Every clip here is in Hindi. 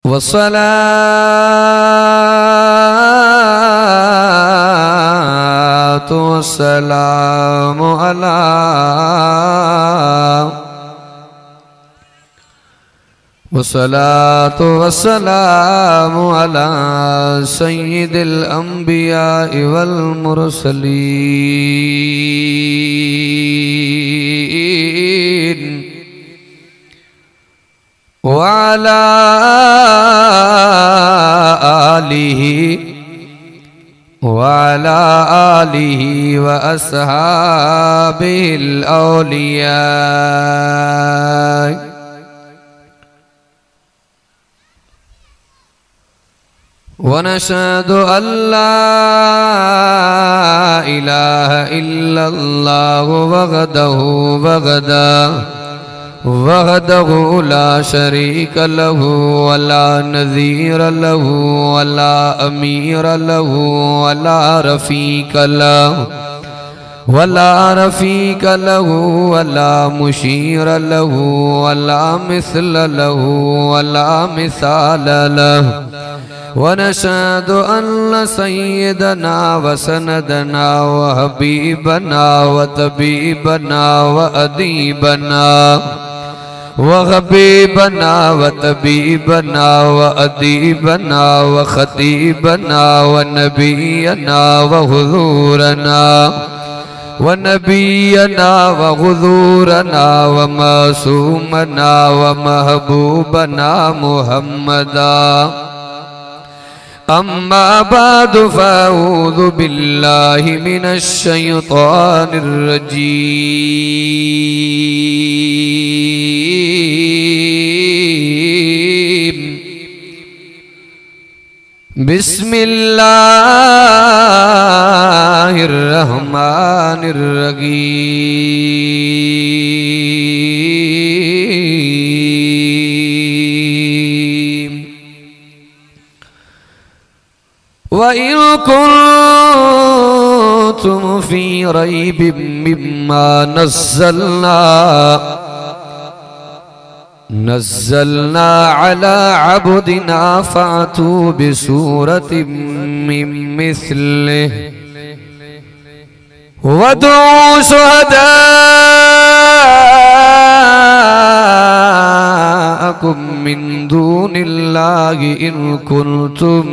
वस्सलातु वस्सलामु अला वस्सलातु वस्सलामु अला सय्यिदिल अंबिया वल मुरसलीन वअला आलिहि व अस्हाबिल औलिया। वनशहदु अल्ला इलाहा इल्लल्लाहु वहदहु ला शरीक लहु वला नज़ीर लहु वला अमीर लहु वला रफ़ीक लहु वला मुशीर लहु वला मिस्ल लहु वला मिसाल लहु। वनशहदु अन्न सय्यदना व सनदना व हबीबना व तबीबना व अदीबना व हबीबना व तबीबना व अदीबना व खतीबना व नबीना व हुज़ूरना व नबीना व हुज़ूरना व मासूमना व महबूबना मुहम्मदा। अम्मा बादु फ़अऊज़ु बिल्लाहि मिनश शैतानिर रजीम। बिस्मिल्लाहिर रहमानिर रहीम। वइन कुन्तुम फ़ी रैबिम मिम्मा नज़्ज़लना अला अब्दिना फ़अतू बिसूरतिम मिन मिस्लिहि वदऊ शुहदाअकुम मिन दूनिल्लाहि इन कुन्तुम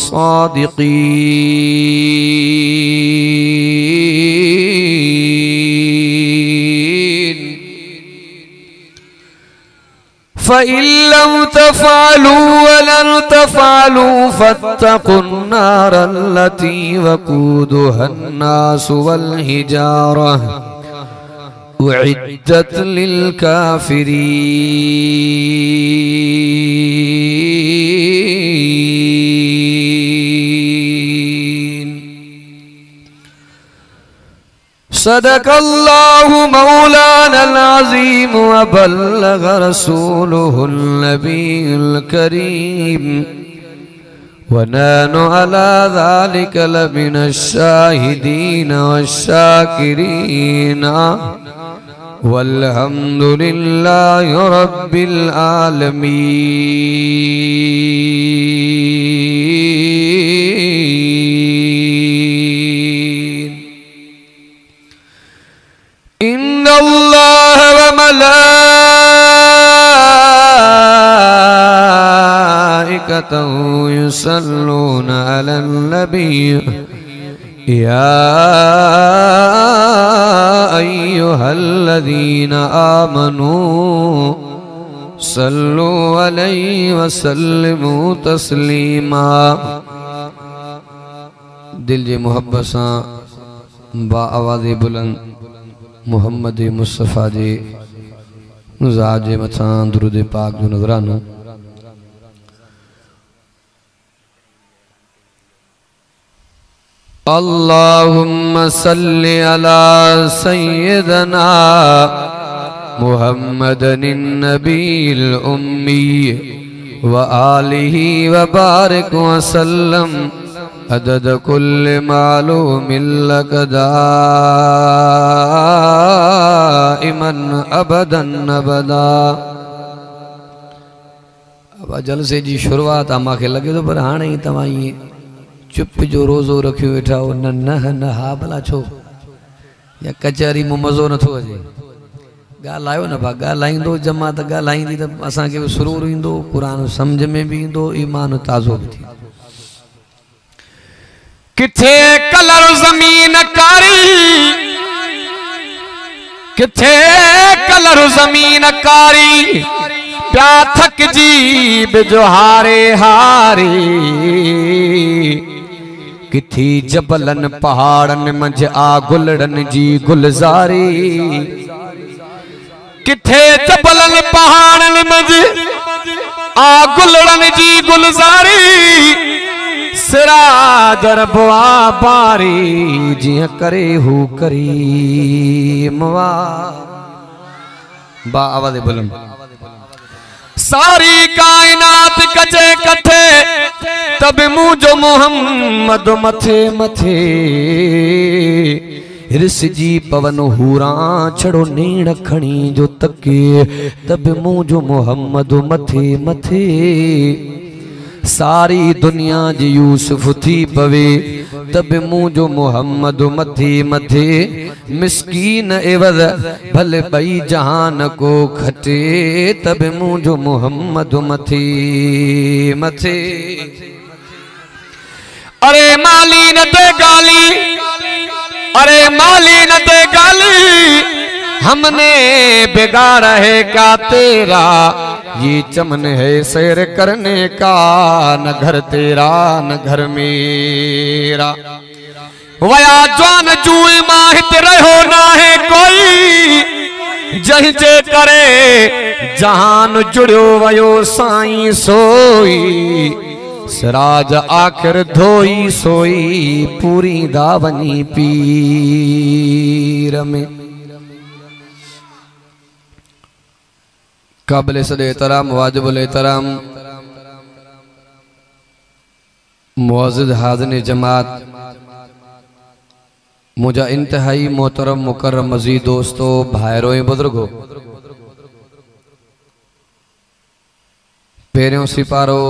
सादिक़ीन। फ़इन लम तफ़अलू वलन तफ़अलू फ़त्तक़ुन्नार अल्लती वक़ूदुहन्नासु वल हिजारा उइद्दत लिल्काफ़िरीन। सदक़ल्लाहु मौलानल अज़ीम व बल्लग़ रसूलुहुल नबियुल करीम व नहनु अला ज़ालिका लमिनश शाहिदीन वश्शाकिरीन वल्हम्दुलिल्लाहि रब्बिल आलमीन। इन्नल्लाह व मलाइकतहु युसल्लूना अलन नबी या अय्युहल्लज़ीना आमनू सल्लु अलैहि व सल्लिमू तस्लीमा। दिल जी मोहब्बत सा बा आवाज़े बुलंद मुहम्मद मुस्तफ़ा जी ज़ात जे मथां दुरूद पाक जो नज़रानो। अल्लाहुम्मा सल्लि अला सय्यदना मुहम्मदिन नबील उम्मी व आलिहि व बारिक व सल्लम अदद कुल मालूमिन लक दाइमन अबदन अबदा। अब जलसे जी शुरुआत मूंखे लगे तो पर हाणे ही तव्हां ईअं चुप जो रोज़ो रखियो वेठा हो न न न हा भला छो या कचहरी में मज़ो नथो अचे ॻाल्हायो न भा ॻाल्हाईंदो जमात ॻाल्हाईंदी त असांखे बि सुरूर ईंदो क़ुरान सम्झ में भी ईंदो ईमान ताज़ो भी थींदो। किथे कलर ज़मीन कारी किथे कलर ज़मीन कारी प्या थक जी बिजो हारे हारी किथी जबलन पहाड़न मंझ आ गुलड़न जी गुलजारी किथे जबलन पहाड़न मंझ आ गुलड़न जी गुलजारी सिराज रबवा बारी जिया करे हू करीमवा बा आवाज़ बुलंद सारी कायनात कचे कथे तब मुझो मोहम्मद मथे मथे हिरस जी पवन हूरा छड़ो नीण खणी जो तके तब मुझो मोहम्मद मथे मथे सारी दुनिया जी यूसुफ थी पवे तब मुझो मोहम्मद मथे मथे मिस्कीन एवज भले बई जहान को खटे तब मुझो मोहम्मद मथे मथे। अरे माली न दे गाली अरे माली न दे गाली हमने बिगाड़ा है का तेरा ये चमन है सैर करने का न घर तेरा न घर मेरा वया जवान जूए माहित रहो ना है कोई जहिंजे करे जहान जुड़ो वयो साईं सोई सिराज आखिर धोई सोई पूरी दावनी पीर में। काबिल सदे एहतराम वाजिबुल एहतराम मुअज़्ज़िज़ हाज़िन जमात मुझा इंतहाई मोहतरम मुकर्रम मज़ीद दोस्तों भाइरों बुजुर्गो पहिरियों सिपारो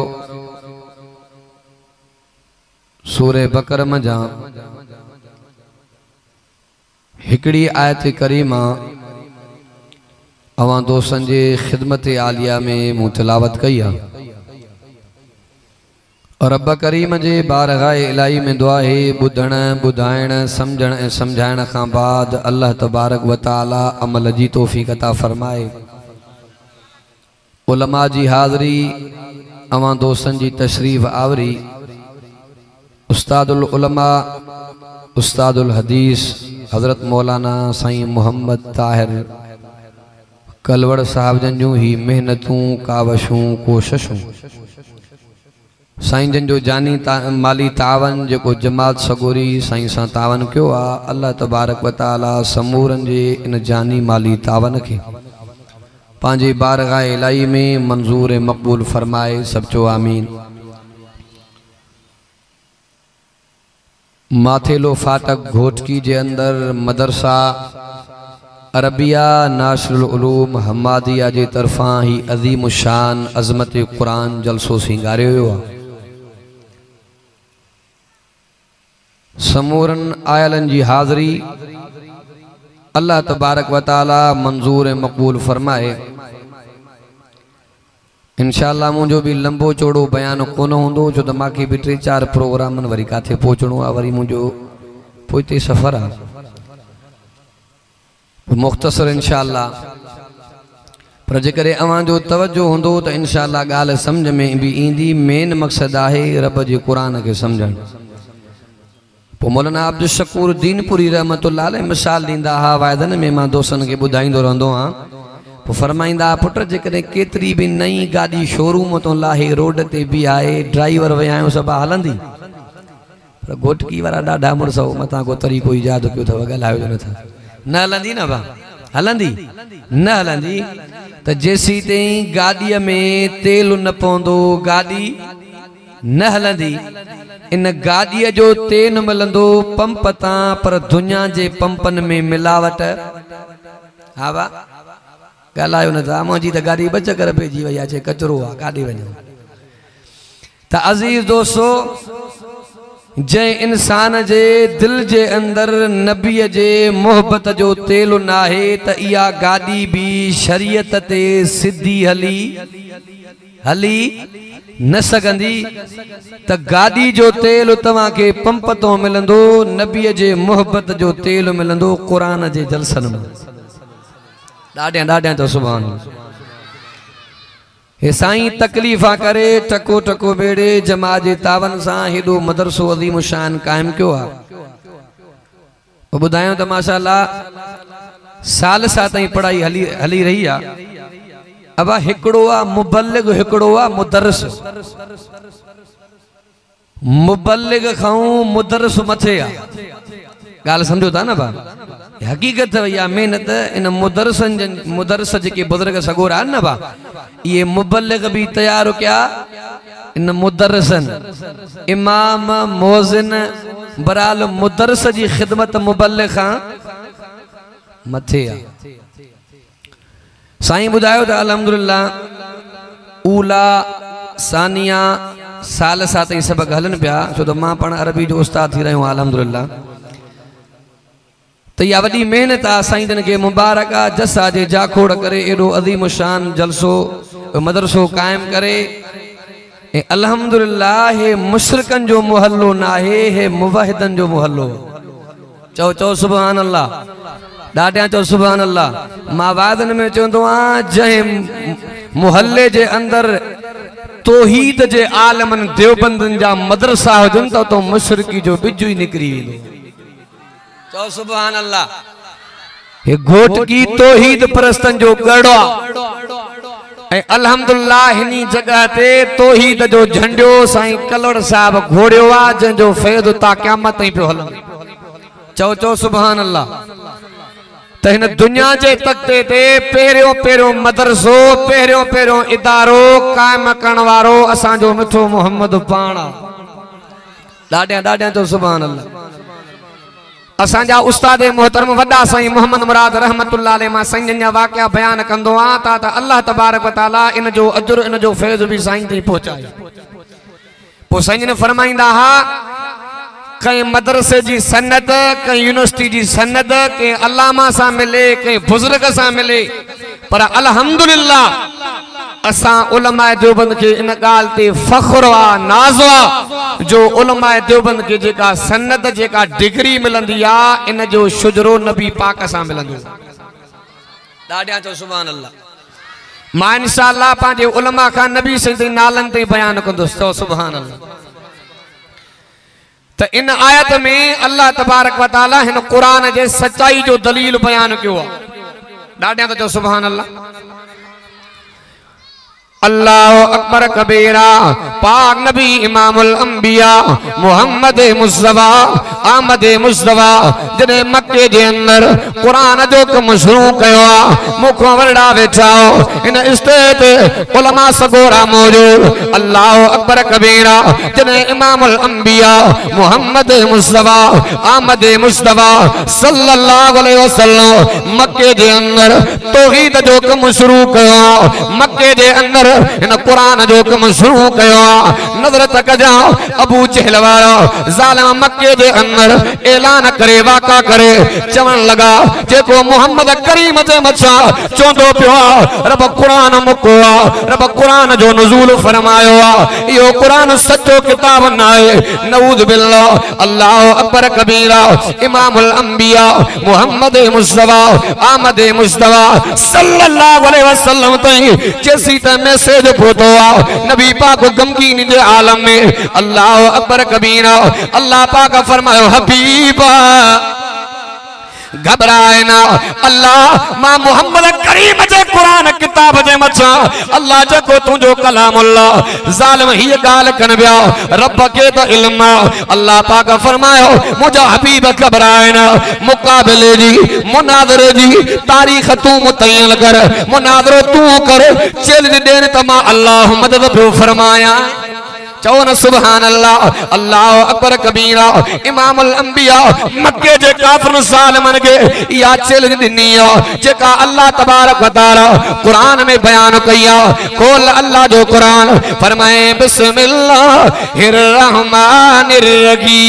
सूरे बकर मजा हिकड़ी आयत करीमा अवां दोस्तन जे खिदमत आलिया में मूं तिलावत कई है और रब करीम जे बारगाह इलाही में दुआ है बुधण बुधाइण समझण ए समझाइण का बाद अल्लाह तबारक व तआला अमल जी तौफीक अता फरमाए। उलमा जी हाज़री अवां दोस्तन जी तशरीफ आवरी उस्तादुल उलमा उस्तादुल हदीस हजरत मौलाना साईं मोहम्मद ताहिर कलवड़ साहब जन जूं ही मेहनतूं कावशूं कोशिशूं साईं जन जो जानी माली तावन जो जमात सगोरी साईं सां तावन क्यों आ अल्लाह तबारक व तआला समूरन जे इन जानी माली तावन के पांजे बारगाह इलाही में मंजूर मकबूल फरमाए सब चो आमीन। माथेलो फाटक घोटकी जे अंदर मदरसा अरबिया नासिरुल उलूम हम्मादिया जे तरफां ही अज़ीम शान अज़मत कुरान जलसो सिंगारियो हुआ समूरन आयलन जी हाज़री अल्लाह तबारक व तआला मंजूर मकबूल फरमाए। इंशाअल्लाह मुझो भी लंबो चौड़ो बयान कोन होंदो छो तो मांखे भी 3-4 प्रोग्रामन वरी काथे पहुचणो आ वरी मुझो पोइते सफ़र आ मुख्तसर इंशाअल्लाह पर जेकरे अवां जो तवज्जो होंदो तो इंशाअल्लाह गाल समझ में भी ईंदी। मेन मकसद है रब जे कुरान के समझण। पो मौलाना अब्दुल शकूर दीनपुरी रहमतुल्लाह अलैह मिसाल दींदा हा वायदन में मां दोस्तन के बुधाईंदो रहंदो हां पो फरमाइंदा पुट जेकॾहिं केतरी भी नई गाड़ी शोरूम तो लाहे रोड ते भी आए ड्राइवर वियायो सब हलंदी पर घोटकी वारा ॾाढा मुड़स मता को तरीक़ो ईजाद कयो अथव ॻाल्हायो नथा न हलंदी न भा हलंदी न हलंदी त जेसी ताईं गाॾीअ में तेल न पवंदो गाॾी न हलंदी इन गाड़ीअ जो तेल मिलंदो पंप तां पर दुनिया जे पंपन में मिलावट। हा वा ॻाल्हायो न था मुंहिंजी त गाॾी बच कर पइजी वई आहे कचरो आहे काॾे वञो। त अज़ीज़ दोस्तो जंहिं इंसान जे दिल जे अंदर नबीअ जे मोहब्बत जो तेल न आहे त इहा गाॾी बि शरीयत ते सिधी हली न सघंदी। त गाॾी जो तेल तव्हांखे पंप तो मिलंदो, नबीअ जे मोहब्बत जो तेल मिलंदो क़ुरान जे जलसनि में। ॾाढियां ॾाढियां तो सुभान हे साईं तकलीफ़ा करे टको टको बेड़े जमा जे तावन सां हेॾो मदरसो अज़ीम शान क़ाइमु कयो आहे। ॿुधायूं त माशाअल्लाह साल सां ताईं पढ़ाई हली रही आहे। अब हिकिड़ो आहे मुबल्लिग, हिकिड़ो आहे मुदर्रिस। मुबल्लिग खां मुदर्रिस मथे आहे। ॻाल्हि सम्झो था न भाउ, हक़ीक़त इहा महिनत इन मुदर्रिस जेके बुज़ुर्ग सगोरा आहिनि न भाउ, ये मुबल्लिग भी तैयार क्या इन मुदर्रिसन इमाम मोज़िन बराल मुदर्रिस जी खिदमत मुबल्लिग खां मथे आहे। साईं ॿुधायो त अल्हम्दुलिल्लाह ऊला सानिया साल सां ताईं सबक़ हलनि पिया, छो त मां पाण अरबी जो उस्ताद थी रहियो आहियां अल्हम्दुलिल्लाह। तो यह वडी मेहनत आ साईं जन के मुबारक आ जसा जे जाखोड़ करे एडो अजीम शान जलसो मदरसो कायम करे। अल्हम्दुलिल्लाह हे मुशरिकन जो मोहल्लो ना है मुवाहिदन जो मोहल्लो। चो चो सुभान अल्लाह, ॾाढियां चो सुभान अल्लाह। मां वादन में चवंदो आहियां जंहिं मोहल्ले जे अंदर तौहीद जे आलमन देवबंदन जा मदरसा हुजन तो मुशरिकी जो बिजु ही निकरी वेंदो। चो सुभान अल्लाह। हे घोट की तौहीद परस्तन जो गढ़ो ए अल्हम्दुलिल्लाह हिनी जगह ते तौहीद जो झंडो साईं कलड़ साहब घोड़ियो आ जंहिंजो फैज़ ता क़यामत ताईं पियो हलंदो। चो चो सुभान अल्लाह। त हिन दुनिया जे तख्ते ते पहिरियों पहिरियों मदरसो पहिरियों पहिरियों इदारो कायम करण वारो असांजो मिठो मोहम्मद पाण। ॾाढियां ॾाढियां चो सुभान अल्लाह। असांजा उस्ताद मोहतरम वॾा साईं मोहम्मद मुराद रहमतुल्लाह अलैह मां साईं जा वाक़िया बयान कंदो आ त अल्लाह तबारक व तआला इन जो अजर इन जो फैज़ भी साईं ताईं पहुचाए। पोइ साईं ने फरमाईंदा हा कहीं मदरसे जी सनद, कहीं यूनिवर्सिटी जी सनद, कहीं अल्लामा सां मिले, कहीं बुजुर्ग सां मिले, पर अल्हम्दुलिल्लाह असां उलमाए देवबंद के इन गाल ते फख्र वा नाज़ वा जो उलमाए देवबंद के जेका सनद जेका डिग्री मिलंदी आ इन जो शुजरो नबी पाक सां मिलंदो। ॾाढियां चो सुभान अल्लाह। मां इंशाअल्लाह पंहिंजे उलमा खां नबी सिंधी नालन ते बयान कंदुसि। चो सुभान अल्लाह। तो इन आयत में अल्लाह तबारक व तआला हिन कुरान जे सच्चाई जो दलील बयान कियो आहे। ॾाढियां चो सुभान अल्लाह। अल्लाह अकबर कबीरा पाक नबी इमामुल अंबिया मोहम्मद मुस्तफा आमद मुस्तफा जने मक्के जे अंदर कुरान जो कम शुरू कयो आ मुखो वरडा वेठा इन स्टेज उलमा सगोरा मौजूद। अल्लाह अकबर कबीरा जने इमामुल अंबिया मोहम्मद मुस्तफा आमद मुस्तफा सल्लल्लाहु अलैहि वसल्लम मक्के जे अंदर तौहीद जो कम शुरू कयो। मक्के जे अंदर इन कुरान जो कम शुरू कयो। नजर तक जाओ अबू जहल वारा जालिम मक्के जे अंदर ऐलान करे वाका करे चवण लगा जेको मोहम्मद करीम जे मथा चोंदो पियो रब कुरान मुको रब कुरान जो नुज़ूल फरमायो आ यो कुरान सच्चो किताब न है नऊज़ बिल्लाह। अल्लाह अकबर कबीरा इमामुल अंबिया मोहम्मद मुस्तफा आमद मुस्तफा सल्लल्लाहु अलैहि वसल्लम ताईं जैसी त मैसेज पहुतो नबी पाक गमगीन जे आलम में। अल्लाह अकबर कबीरा अल्लाह पाक फरमायो हबीबा घबराए ना। अल्लाह मां मोहम्मद करीम जे कुरान किताब जे मथा अल्लाह जको तुझो कलामुल्लाह जालिम ही गाल कन बिया रब के तो इल्म। अल्लाह पाक फरमायो मुझा हबीब घबराए ना। मुकाबले जी मुनादरे जी तारीख तू मुतय्यन कर मुनादरो तू कर चैलेंज देन तमा अल्लाह मदद पे फरमाया। चओ न सुभान अल्लाह। अल्लाह अकबर कबीरा। इमामुल अंबिया मक्के जे काफिर साल मन के या चैलेंज दिनी जेका अल्लाह तबारक व तआला कुरान में बयान कया। खोल अल्लाह जो कुरान फरमाए बिस्मिल्लाहिर रहमानिर रहीम।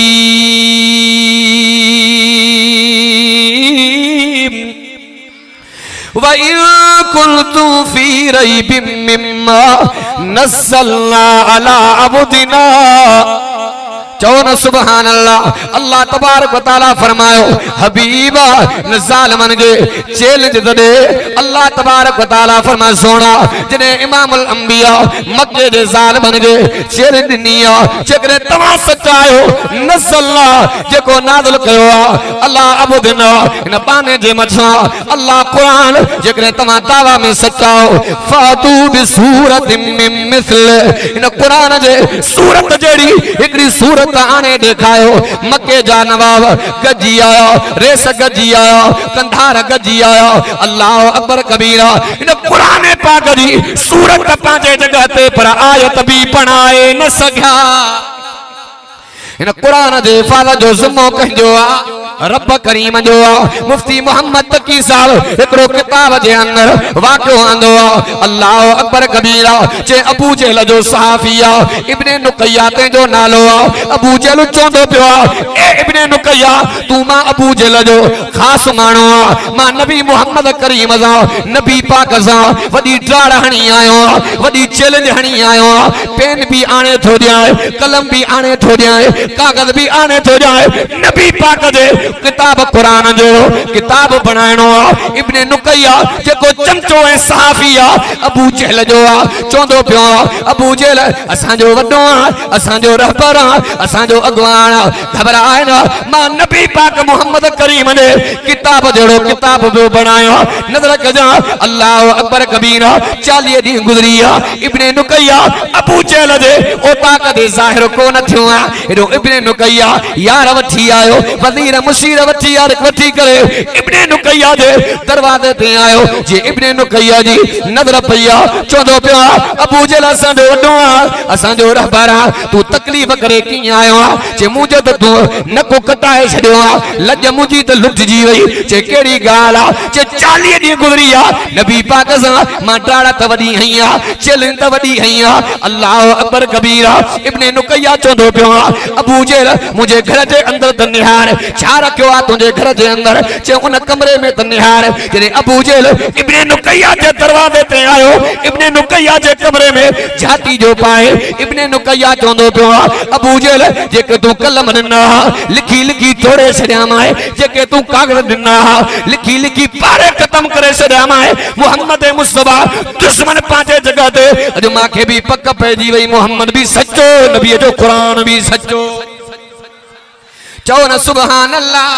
व इन कुन्तु फी रैबिम मिम्मा नज़्ज़लना अला अब्दिना। चओ न सुभान अल्लाह। अल्लाह तबारक व तआला फरमायो हबीबा नज़ाल मन के चैलेंज दे। अल्लाह तबारक व तआला फरमाए सोना जने इमामुल अंबिया मक्के दे ज़ाल बन गए चैलेंज दिनिया जेकरे तवा सचायो नज़्ज़लना जेको नाज़िल कयो अल्लाह अब्दिना इन पाने जे मथा अल्लाह कुरान जेकरे तवा दावा में सचाओ फातू बिसूरतिम मिन मिस्ल इन कुरान जे सूरत जेड़ी एकड़ी सूरत आने देखायो। मक्के जा नवाब गजी आया रेस गजी आया कंधार गजी आया। अल्लाह अकबर कबीरा। इन कुरान पाक जी सूरत पांचे जगह ते पर आयत भी पढ़ाए न सघा। इन कुरान जे हिफ़ाज़त जो ज़िम्मो कंहिंजो आहे रब करीम जो आहे। मुफ्ती मोहम्मद तकी साहब हिकिड़ो किताब जे अंदर वाक़ियो आंदो आहे। अल्लाह अकबर कबीरा जे अबू जहल जो सहाफ़ी आहे इब्ने नुकैया जो नालो आहे। अबू जहल चवंदो पियो आहे ए इब्ने नुकैया तू मां अबू जहल जो ख़ास माण्हू आहे। मां नबी मोहम्मद करीम सां नबी पाक सां वॾी ड्राड़ हणी आयो आहे वॾी चैलेंज हणी आयो आहे। पेन भी आणे थो ॾियां कलम भी आणे थो ॾियां कागज़ भी आणे थो ॾियां नबी पाक जे किताब कुरान जो किताब बनाइणो आहे। इब्ने नुकैया जेको चमचो ऐं सहाफ़ी आहे अबू जहल जो आहे चवंदो पियो अबू जहल असांजो वॾो आहे असांजो रहबर आहे असांजो अॻवान आहे घबराए न मां नबी पाक मोहम्मद करीम ने किताब जहिड़ो किताब बि बनायो नज़र कजां। अल्लाह अकबर कबीरा 40 ॾींहं गुज़री आहे। इब्ने नुकैया अबू जहल जे ओताक ते ज़ाहिर कोन थियो आहे। एॾो इब्ने नुकैया यार वठी आयो वज़ीर मुशीर वठी यार वठी करे इब्ने नुकैया जे दरवाज़े ते आयो जे इब्ने नुकैया जी नज़र पई आहे चवंदो पियो अबू जहल असांजो वॾो आहे असांजो रहबर आहे तू तकलीफ़ करे कीअं आयो आहे जे मुंहिंजो त तूं नको कटाए छॾियो आहे लॼ मुंहिंजी त लुटिजी वई जे कहिड़ी ॻाल्हि आहे जे 40 ॾींहं गुज़री आहे नबी पाक सां मां ॾाढा त वॾी हई आहे चैलेंज त वॾी हई आहे। अल्लाह अकबर कबीरा इब्ने नुकैया चवंदो पियो अबू जहल मुंहिंजे घर जे अंदर त निहार छा रखियो आहे तुंहिंजे घर जे अंदर चयो उन कमरे में त निहार। जॾहिं अबू जहल इब्ने नुकैया जे दरवाज़े ते आयो इब्ने नुकैया जे कमरे में झाती जो पाए इब्ने नुकैया चवंदो पियो अबू जहल जेके तूं कलम ॾिना लिखी लिखी तोड़े छॾिया मां जेके तूं कागज़ ॾिना लिखी लिखी पारे ख़तम करे छॾिया मां मुहम्मद मुस्तफा दुश्मन पंहिंजे जॻह ते अॼु मूंखे बि पक पइजी वई मोहम्मद भी सचो नबीअ जो क़ुरान भी सचो। चओ न सुभान अल्लाह।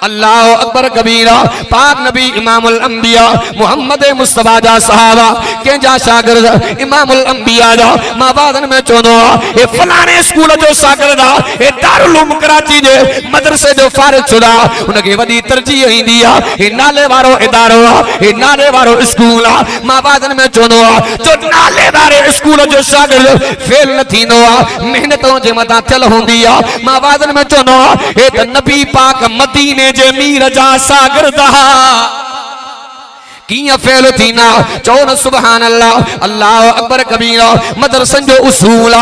अल्लाह अकबर कबीरा। पाक नबी इमामुल अंबिया मोहम्मद मुस्तफा जा सहाबा कंहिंजा शागिर्द इमामुल अंबिया जा मां वादन में चवंदो हे फलाणे स्कूल जो शागिर्द आहे हे दारुल उलूम कराची जे मदरसे जो फारिग शुदा उनखे वॾी तरजीह ईंदी आहे हे नाले वारो इदारो आहे हे नाले वारो स्कूल आहे। मां वादन में चवंदो जो नाले वारे स्कूल जो शागिर्द फेल न थींदो आहे महिनत जे मथां थियल हूंदी आहे। मां वादन में चवंदो हे त नबी पाक मदीने जे मीर जा शागिर्द किया फेल थीना। चओ न सुभान अल्लाह। अल्लाह अकबर कबीरा। मदरसन जो उसूल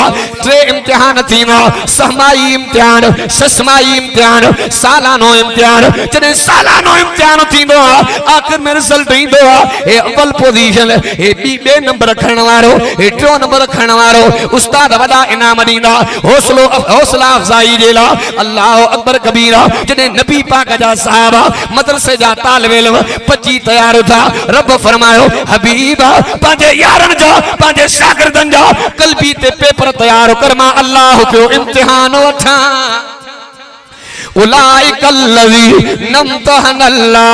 टे इम्तिहान थीना सहमाई इम्तिहान शशमाई इम्तिहान सालानो इम्तिहान। जॾहिं सालानो इम्तिहान थींदो आखिर में रिजल्ट ईंदो हे अव्वल पोजीशन हे ॿे नंबर खणण वारो हे 3 नंबर खणण वारो उस्ताद वॾा इनाम ॾींदा हौसला अफ़ज़ाई जे लाइ। अल्लाह अकबर कबीरा। जॾहिं नबी पाक जा साहबा मदरसे जा तालिब इल्म पची तैयार था रब फरमायो हबीबा पंहिंजे यारनि जा पंहिंजे शागिर्दनि जा कल्बी ते पेपर तैयार कर मां अल्लाह जो इम्तिहान वठां। उलाइकल लज़ीना इम्तहनल्लाह।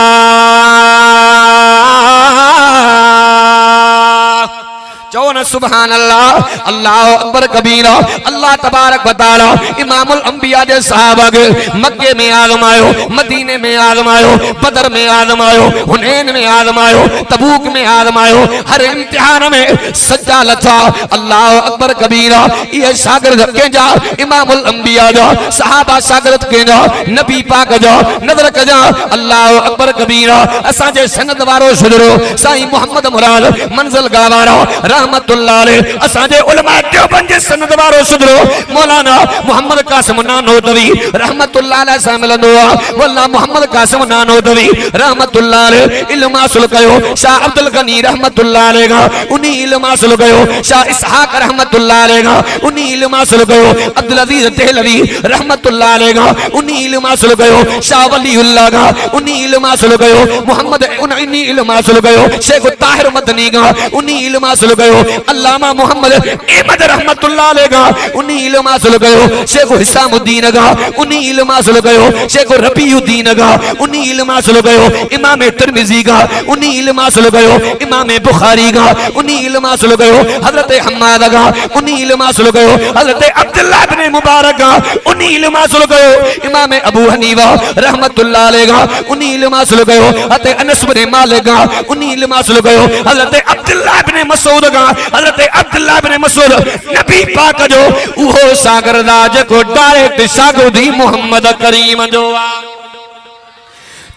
चओ न सुभान अल्लाह, अल्लाह अकबर कबीरा। अल्लाह तबारक व तआला इमामुल अंबिया दे सहाबा के मक्के में आजमायो, मदीने में आजमायो, बदर में आजमायो, हुनैन में आजमायो, तबूक में आजमायो, हर इम्तिहान में सच्चा लथा। अल्लाह अकबर कबीरा। ये शागिर्द के जा इमामुल अंबिया जा, सहाबा शागिर्द के जा, नबी पाक जा नजर के जा। अल्लाह अकबर कबीरा। असा जे सनद वारो सुधरो साईं मोहम्मद मुराद मंजिल गावारा रहमतुल्लाह अलैह। असा जे उलमा देवबंद जे सनद वारो सुधरो मौलाना मोहम्मद कासिम नानोतवी रहमतुल्लाह अलैह सां मिलंदो आहे। मौलाना मोहम्मद कासिम नानोतवी रहमतुल्लाह अलैह इल्म हासिल कयो। शाह अब्दुल गनी रहमतुल्लाह अलैह का उन्ही इल्म हासिल कयो। शाह इसहाक रहमतुल्लाह अलैह का उन्ही इल्म हासिल कयो। अब्दुल अजीज देहलवी रहमतुल्लाह अलैह का उन्ही इल्म हासिल कयो। शाह वलीउल्लाह का उन्ही इल्म हासिल कयो। मोहम्मद उन्ही इल्म हासिल कयो। शेख ताहिर मदनी का उन्ही इल्म हासिल कयो। अल्लामा मोहम्मद अहमद रहमतुल्लाह अलैह का उन्ही इल्म हासिल कयो। शेख हिसामुद्दीन का उन्ही इल्म हासिल कयो। शेख रबीउद्दीन का उन्ही इल्म हासिल कयो। इमाम तिरमिजी का उन्ही इल्म हासिल कयो। इमाम बुखारी का उन्ही इल्म हासिल कयो। हजरत हम्माद का उन्ही इल्म हासिल कयो। हजरत अब्दुल्लाह इब्न मुबारक का उन्ही इल्म हासिल कयो। इमाम अबू हनीफा रहमतुल्लाह अलैह का उन्ही इल्म हासिल कयो। हजरत अनस इब्न मालिक का उन्ही इल्म हासिल कयो। हजरत अब्दुल्लाह इब्न मसूद का हजरत अब्दुल्लाह इब्न मसूद नबी पाक जो उहो शागिर्दा जेको डायरेक्ट शागिर्दी मोहम्मद करीम जो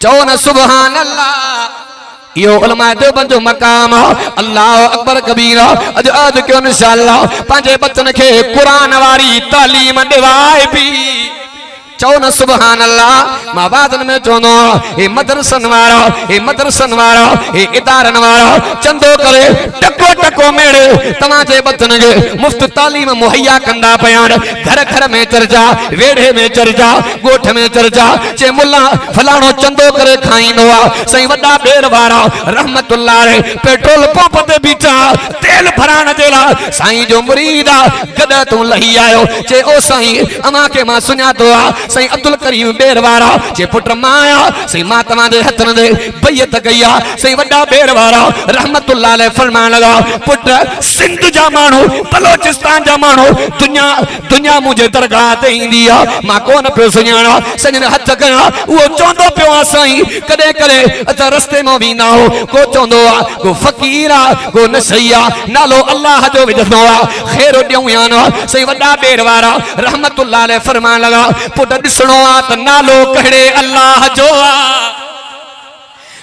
चओ न सुभान अल्लाह। यो उलमा देवबंद जो मकाम अल्लाह अकबर कबीरा। अज अद क्यों इंशाअल्लाह पंहिंजे बचन खे कुरान वारी तालीम ॾिवाए भी चओ न सुभान अल्लाह। मां वादन में चवंदो हे मदरसन वारा, हे मदरसन वारा, हे इदारन वारा चंदो करे टको टको मेड़े तव्हां जे बचन खे मुफ्त तालीम मुहैया कंदा पिया। घर घर में चर्चा, वेढ़े में चर्चा, गोठ में चर्चा चे मुल्ला फलाणो चंदो करे खाईंदो आहे। सही वॾा बेर वारा रहमतुल्लाह अलैह पेट्रोल पंप ते बीठा तेल भराइण जे लाइ साईं जो मुरीद आहे। गॾ तूं लही आयो चे ओ साईं अमां खे मां सुञातो आहे। सही अब्दुल करीम बेर वारा जे पुट मां आया सही मां तव्हां जे हथन दे बैयत कई आहे। सही वॾा बेर वारा रहमतुल्लाह अलैह फरमाइण लगा पुट सिंध जा माण्हू बलोचिस्तान जा माण्हू दुनिया मुंहिंजे दरगाह ते ईंदी आहे। मां कोन पियो सुञाणा सजन हथ कया उहो चवंदो पियो आहे साईं कॾहिं कॾहिं असां रस्ते में वेंदा हो को चवंदो आहे को फ़कीर आहे को नशई आहे नालो अल्लाह जो विझंदो आहे ख़ैर ॾियूं या न। सही वॾा बेर वारा रहमतुल्लाह अलैह फरमाइण लगा पुट ॾिसणो आहे त नालो कहिड़े अल्लाह जो आहे।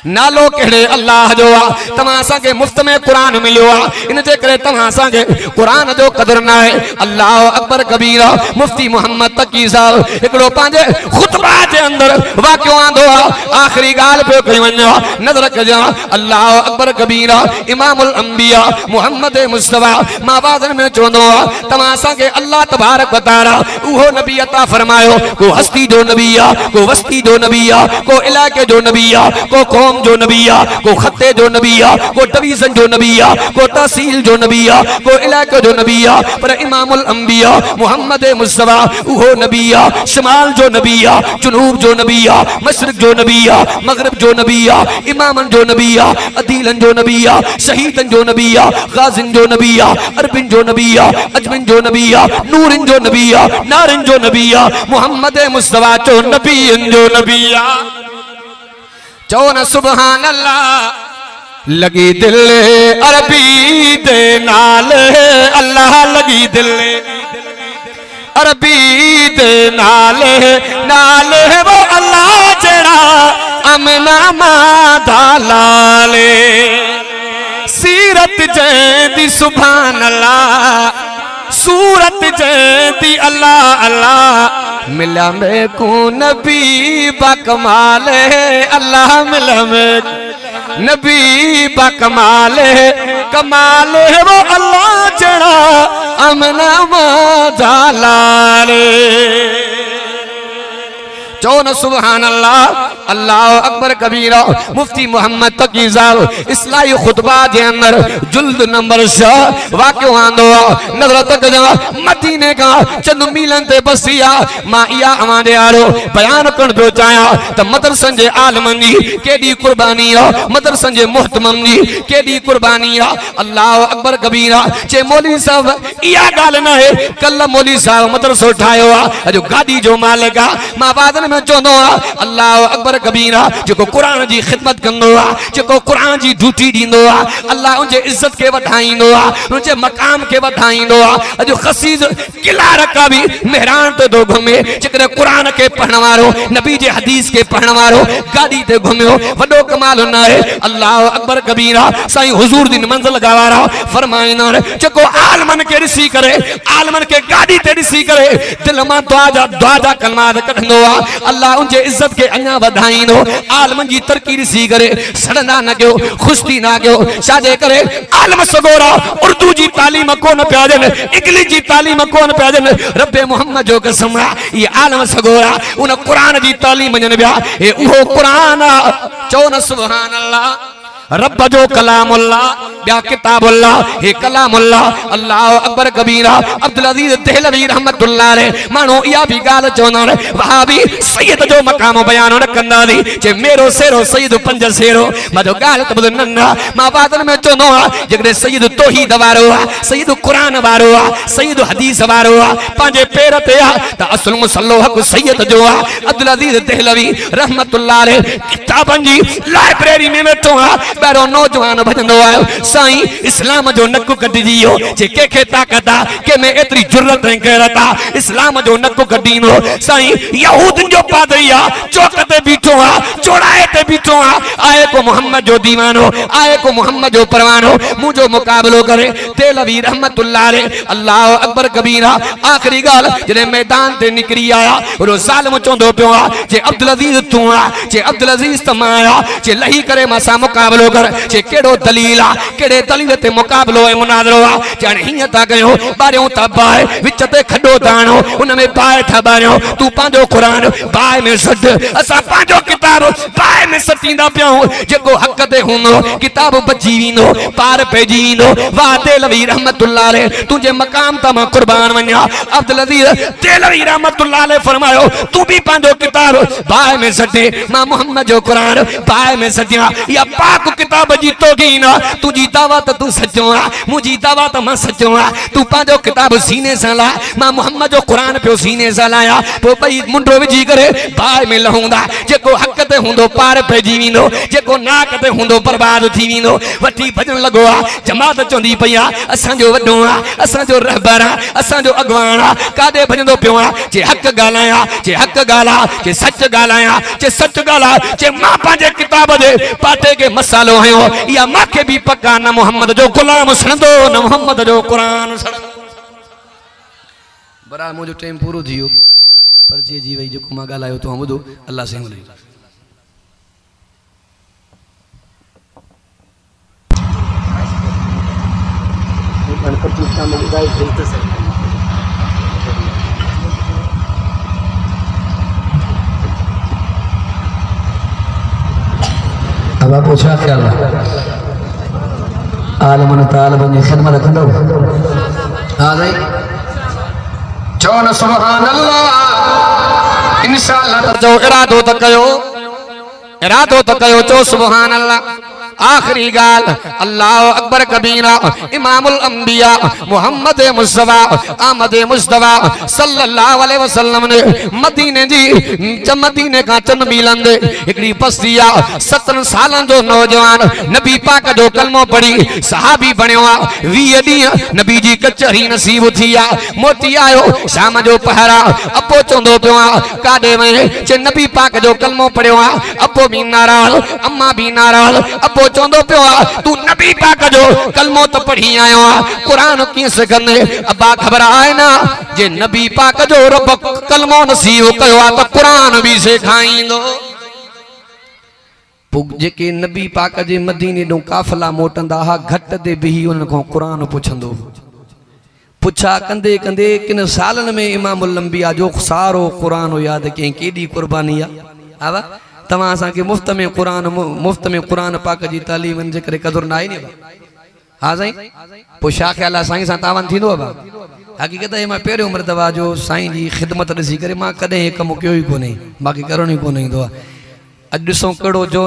नालो कहिड़े अल्लाह जो आहे। तव्हां असांखे मुफ़्त में क़ुरान मिलियो आहे इन जे करे तव्हां असांखे क़ुरान जो क़दुरु न आहे। अल्लाह अकबर कबीरा। मुफ्ती मोहम्मद तकी साहब हिकिड़ो पंहिंजे ख़ुतबा जे अंदरि वाक़ियो आंदो आहे। आख़िरी ॻाल्हि पियो कई वञे नज़र कजां अल्लाह अकबर कबीरा इमामुल अंबिया मोहम्मद मुस्तफ़ा मां वाज़न में चवंदो आहे तव्हां असांखे अल्लाह तबारक व तआला उहो नबी अता फरमायो को हस्ती जो नबी आहे को वस्ती जो नबी आहे को इलाइक़े जो नबी आहे को क़ौम जो नबी आहे को खत्ते जो नबी आहे को डिवीज़न जो नबी आहे को तहसील जो नबी आहे को इलाइक़े जो नबी आहे पर इमामुल अंबिया मोहम्मद मुस्तफ़ा उहो नबी आहे। शिमाल जो नबी आहे, जुनूब जो नबी आहे, मशरिक़ जो नबी आहे, मग़रिब जो नबी आहे, इमामन जो नबी आहे, अदीलन जो नबी आहे, शहीदन जो नबी आहे, गाज़िन जो नबी आहे, अरबिन जो नबी आहे, अजमिन जो नबी आहे, नूरिन जो नबी आहे, नारिन जो नबी आहे, मोहम्मद मुस्तफ़ा जो नबीन जो नबी आहे। चो न सुभान अल्लाह। लगी दिल अरबी दे नाल अल्लाह लगी दिल अरबी दे नाल नाल वो अल्लाह जड़ा अमना मादा लाले सीरत जैदी सुभान अल्लाह सूरत जैदी अल्लाह अल्लाह मिला में को नबी बकमाल अल्लाह मिला में नबी बकमाल कमाल है वो अल्लाह जड़ा अमना माजालाले चो न सुभान अल्लाह, अल्लाह अकबर कबीरा। मुफ्ती मोहम्मद तकी साहब इस्लाही खुतबा जे अंदर जुल्द नंबर 6 वाक़ियो आंदो नजर तक जा मदीने का चंद मीलन ते बसिया। मां इया अवांदे आरो बयान करण पियो चाहियां त मदरसन जे आलमन जी केडी कुर्बानी आ, मदरसन जे मुहतमम जी केडी कुर्बानी आ। अल्लाह अकबर कबीरा। चे मौलवी साहब इया गाल न है, कल मौलवी साहब मदरसो ठायो आ, अजो गाड़ी जो मालिक आ। मां वादन में चोंदो आ अल्लाह अकबर कबीरा, जेको कुरान जी खिदमत कंदो आ, जेको कुरान जी ड्यूटी दींदो आ, अल्लाह उनजे इज्जत के वधाईंदो आ, उनजे मकाम के वधाईंदो आ। अजो खसीस किला रखा भी मेहरान ते दो घुमे, जेकरे कुरान के पढ़ण वारो, नबी जे हदीस के पढ़ण वारो गाड़ी ते घुमियो, वडो कमाल न है। अल्लाह अकबर कबीरा। साईं हुजूर दी मंजिल गवारा फरमाइना जेको आलमन के ऋषि करे, आलमन के गाड़ी ते ऋषि करे, दिल मां दुआ जा कलमात कढंदो आ, अल्लाह उनजे इज्जत के अञा वधाईंदो। आलमन जी तरक्की ऋषि करे सड़ना न कयो, खुश्ती न कयो, छाजे करे आलम सगोरा उर्दू जी तालीम कोन पिया ॾियनि, इंग्लिश जी तालीम कोन पिया ॾियनि। रब्बे मोहम्मद जो कसम आहे ये आलम सगोरा उन कुरान जी तालीम ॾियनि पिया। हे उहो कुरान आहे। चओ न सुभान अल्लाह। रब जो कलामुल्लाह, ब्या किताबुल्लाह, हे कलामुल्लाह। अल्लाह अकबर कबीरा। अब्दुल अजीज देहलवी रहमतुल्लाह अलैह मानो इया भी गाल चवंदा वहाबी सैयद जो मकाम बयान न कंदा नी, जे मेरो सेरो सैयद पंज सेरो मजो गाल त बुध नन्ना। मां वादन में चवंदो आ जेकॾहिं सैयद तौहीद वारो आ, सैयद कुरान वारो आ, सैयद हदीस वारो आ, पंहिंजे पेर ते आ त असुल मुसल्लो हक सैयद जो आ। अब्दुल अजीज देहलवी रहमतुल्लाह अलैह किताबन जी लाइब्रेरी में वेठो आ, ॿाहिरो नौजवान भजंदो आयो साईं इस्लाम जो नक कढिजी वियो। जे कंहिंखे ताक़त आ, कंहिंमें एतिरी जुर्रत ऐं गैरत आ, इस्लाम जो नक कढींदो। साईं यहूदन जो पादरी आ, चौक ते बीठो आ, चौराहे ते बीठो आ, आए को मोहम्मद जो दीवानो, आए को मोहम्मद जो परवानो, मुंहिंजो मुक़ाबिलो करे। देहलवी रहमतुल्लाह अलैह। अल्लाह अकबर कबीरा। आख़िरी ॻाल्हि जॾहिं मैदान ते निकिरी आया, ओॾो ज़ालिम चवंदो पियो आ जे अब्दुल अज़ीज़ तूं आ, जे अब्दुल अज़ीज़ त मां आहियां, जे लही करे मां सां मुक़ाबिलो कर, जे केड़ो दलील आ, केड़े दलील ते मुकाबलो है मुनाज़रो आ। जाने हिय ता कयो बारियों ता बाय विच ते खडो दाणो, उन में बाय ठबारियो, तू पांजो कुरान बाय में सट, असा पांजो किताब बाय में सटींदा पियो। जेको हक ते हुंदो किताब बची विंदो, पार पेजी विंदो। वाह देहलवी रहमतुल्लाह अलैह, तुझे मकाम ता मां कुर्बान वन्या। अब्दुल अज़ीज़ देहलवी रहमतुल्लाह अलैह फरमायो तू भी पांजो किताब बाय में सटे, मां मोहम्मद जो कुरान बाय में सटिया। या पाक किताब जी तौहीन आ, तुझी दावत तू सचो आ, मुझी दावत मां सचो आ। तू पांजो किताब सीने से ला, मां मोहम्मद जो कुरान पियो सीने से लाया। पो भई मुंडो विझी करे बाय में लहूंदा। जेको हक ते हुंदो पार पइजी विंदो, जेको नाक ते हुंदो बर्बाद थी विंदो। वठी भजन लगो आ, जमात चोंदी पई आ असां जो वडो आ, असां जो रहबर आ, असां जो अगवान आ। कादे भजंदो पियो आ जे हक गालाया, जे हक गाला, जे सच गालाया, जे सच गाला, जे मां पांजे किताब दे पाटे के मसालो है या मां के भी पक्का न मोहम्मद जो गुलाम सणंदो, न मोहम्मद जो कुरान सणंदो। बरा मुझो टाइम पूरो थियो पर जे जी वई जेको मां गालायो तो ॿुधो अल्लाह से मिले। अब आप पूछा ख्याल आलमन तालबन की खिदमत कंदो आ गई। चो न सुभान अल्लाह। इंशाअल्लाह जो इरादो त कयो, इरादो त कयो, चो सुभान अल्लाह। आखिरी गाल अल्लाह अकबर कबीरा। इमामुल अंबिया मोहम्मद मुस्तफा अहमद मुस्तफा सल्लल्लाहु अलैहि वसल्लम ने मदीने जी मदीने का चंद मीलन दे एकड़ी बस्ती आ। 17 सालन जो नौजवान नबी पाक जो कलमो पढ़ी सहाबी बणियो आ। 20 ॾींहं नबी जी कचहरी नसीब थी आ। मोटी आयो शाम जो पहरा। अपो चवंदो पियो आ काॾे वञे, जे नबी पाक जो कलमो पढ़ियो आ। अपो भी नाराज़, अम्मा भी नाराज़। अपो चवंदो पियो आ तू नबी पाक जो कलमो तो पढ़ी आयो आ, कुरान कीअं सिखंदे? अब्बा ख़बर आहे ना जे नबी पाक जो रब कलमो नसीब कयो आ त कुरान भी सेखारींदो। जेके नबी पाक जे मदीने ॾों काफ़िला मोटंदा हा घट ते बिही उन खां कुरान पुछंदो। पुछा कंदे कंदे किन सालन में इमामुल अंबिया जो सारो कुरान याद कई केडी कुर्बानी आवा तवा असा के मुफ्त में कुरान पाक जी तालीम जे करे कदर ना आई नी हाँ साईं पो छा ख्याल आहे साईं सां तावन थींदो आहे हकीकत है मां पहिरियों मरतबा जो साईं जी ख़िदमत ॾिसी करे मां कॾहिं कमु कयो ई कोन्हे बाक़ी करणो ई कोन ईंदो आहे। अॼु ॾिसूं कहिड़ो जो